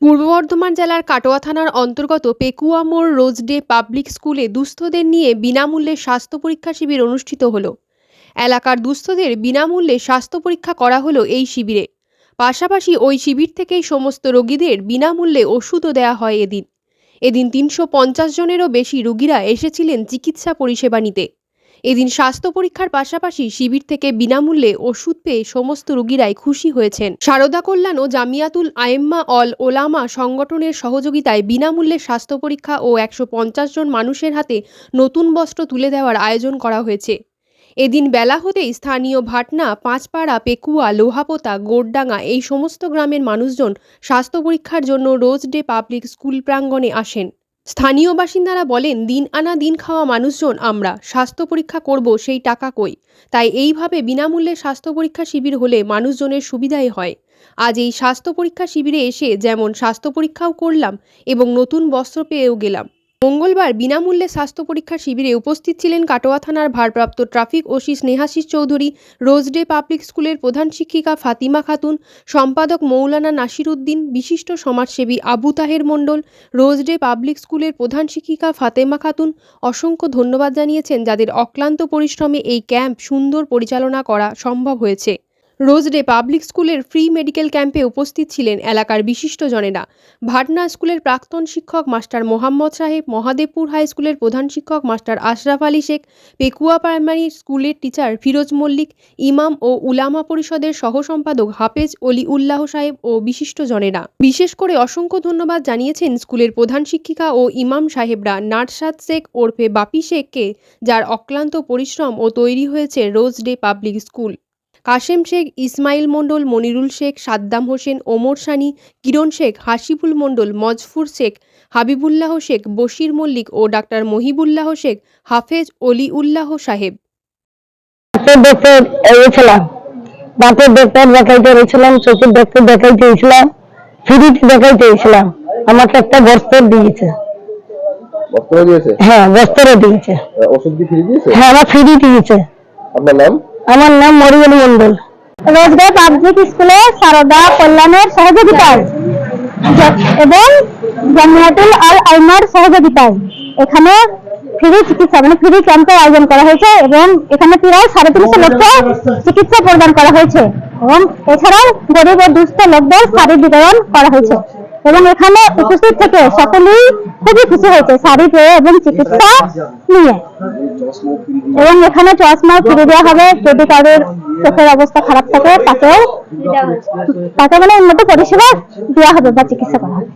পূর্ব বর্ধমান জেলার কাটোয়া থানার অন্তর্গত পেকুয়া মোড় রোজ ডে পাবলিক স্কুলে দুস্থদের নিয়ে বিনামূল্যে স্বাস্থ্য পরীক্ষা শিবির অনুষ্ঠিত হলো। এলাকার দুস্থদের বিনামূল্যে স্বাস্থ্য পরীক্ষা করা হলো এই শিবিরে। পাশাপাশি ওই শিবির থেকেই সমস্ত রোগীদের বিনামূল্যে ওষুধও দেওয়া হয়। এদিন ৩৫০ জনেরও বেশি রোগীরা এসেছিলেন চিকিৎসা পরিষেবা নিতে। এদিন স্বাস্থ্য পরীক্ষার পাশাপাশি শিবির থেকে বিনামূল্যে ওষুধ পেয়ে সমস্ত রোগীরাই খুশি হয়েছেন। সারদা কল্যাণ ও জামিয়াতুল আয়েম্মা অল ওলামা সংগঠনের সহযোগিতায় বিনামূল্যে স্বাস্থ্য পরীক্ষা ও ১৫০ জন মানুষের হাতে নতুন বস্ত্র তুলে দেওয়ার আয়োজন করা হয়েছে। এদিন বেলা হতেই স্থানীয় ভাটনা, পাঁচপাড়া, পেকুয়া, লোহাপোতা, গোড়ডাঙ্গা এই সমস্ত গ্রামের মানুষজন স্বাস্থ্য পরীক্ষার জন্য রোজ ডে পাবলিক স্কুল প্রাঙ্গণে আসেন। স্থানীয় বাসিন্দারা বলেন, দিন আনা দিন খাওয়া মানুষজন আমরা, স্বাস্থ্য পরীক্ষা করব সেই টাকা কই, তাই এইভাবে বিনামূল্যে স্বাস্থ্য পরীক্ষা শিবির হলে মানুষজনের সুবিধাই হয়। আজ এই স্বাস্থ্য পরীক্ষা শিবিরে এসে যেমন স্বাস্থ্য পরীক্ষাও করলাম এবং নতুন বস্ত্র পেয়েও গেলাম। মঙ্গলবার বিনামূল্যে স্বাস্থ্য পরীক্ষা শিবিরে উপস্থিত ছিলেন কাটোয়া থানার ভারপ্রাপ্ত traffic OC Snehashis Chowdhury, rose day public স্কুলের প্রধান শিক্ষিকা ফাতিমা খাতুন, সম্পাদক মৌলানা নাসির উদ্দিন, বিশিষ্ট সমাজসেবী আবু তাহের মণ্ডল, রোজ ডে পাবলিক স্কুলের প্রধান শিক্ষিকা ফাতেমা খাতুন। অসংখ্য ধন্যবাদ জানিয়েছেন যাদের অক্লান্ত পরিশ্রমে এই ক্যাম্প সুন্দর পরিচালনা করা সম্ভব হয়েছে। রোজ ডে পাবলিক স্কুলের ফ্রি মেডিকেল ক্যাম্পে উপস্থিত ছিলেন এলাকার বিশিষ্টজনেরা। ভাটনা স্কুলের প্রাক্তন শিক্ষক মাস্টার মোহাম্মদ সাহেব, মহাদেবপুর হাই স্কুলের প্রধান শিক্ষক মাস্টার আশরাফ আলী শেখ, পেকুয়া প্রাইমারি স্কুলের টিচার ফিরোজ মল্লিক, ইমাম ও উলামা পরিষদের সহ সম্পাদক হাফেজ অলি উল্লাহ সাহেব ও বিশিষ্টজনেরা। বিশেষ করে অসংখ্য ধন্যবাদ জানিয়েছেন স্কুলের প্রধান শিক্ষিকা ও ইমাম সাহেবরা নারসাদ শেখ ওরফে বাপি শেখকে, যার অক্লান্ত পরিশ্রম ও তৈরি হয়েছে Rose day Public School. Kashem Sheikh, Ismail Mondal, Monirul Sheikh, Saddam Hossain, Omar Sunny, Kiran Sheikh, Hasibul Mondal, Mozaffar Sheikh, Habibullah Sheikh, Bashir Mallick ও ডাক্তার মহিবুল্লাহ শেখ, হাফেজ অলি উল্লাহ সাহেব। দাঁতের ডাক্তার দেখাইতে গেছিলাম, চোখের ডাক্তার দেখাইতে গেছিলাম, ফ্রিতে দেখাইতে গেছিলাম। আমাকে একটা বস্ত্র দিয়েছে। হ্যাঁ, বস্ত্র দিয়েছে। ওষুধ কি ফ্রি দিয়েছে? হ্যাঁ, আমার ফ্রি দিয়েছে। আপনার নাম? আমার নাম মরিয়ম মণ্ডল। রোজ ডে পাবলিক স্কুলে সারদা কল্যাণের সহযোগিতায় এবং জামিয়াতুল আল আইমার সহযোগিতায় এখানে ফ্রি চিকিৎসা ফ্রি ক্যাম্পের আয়োজন করা হয়েছে এবং এখানে প্রায় 350 লোককে চিকিৎসা প্রদান করা হয়েছে এবং এছাড়াও গরিব ও দুস্থ লোকদের শাড়ি বিতরণ করা হয়েছে এবং এখানে উপস্থিত থেকে সকলেই খুবই খুশি হয়েছে শাড়ি পেয়ে এবং চিকিৎসা নিয়ে। এবং এখানে চশমা ফিরে দেওয়া হবে, যদি কারোর চোখের অবস্থা খারাপ থাকে তাকে উন্নত পরিষেবা দেওয়া হবে বা চিকিৎসা করা হবে।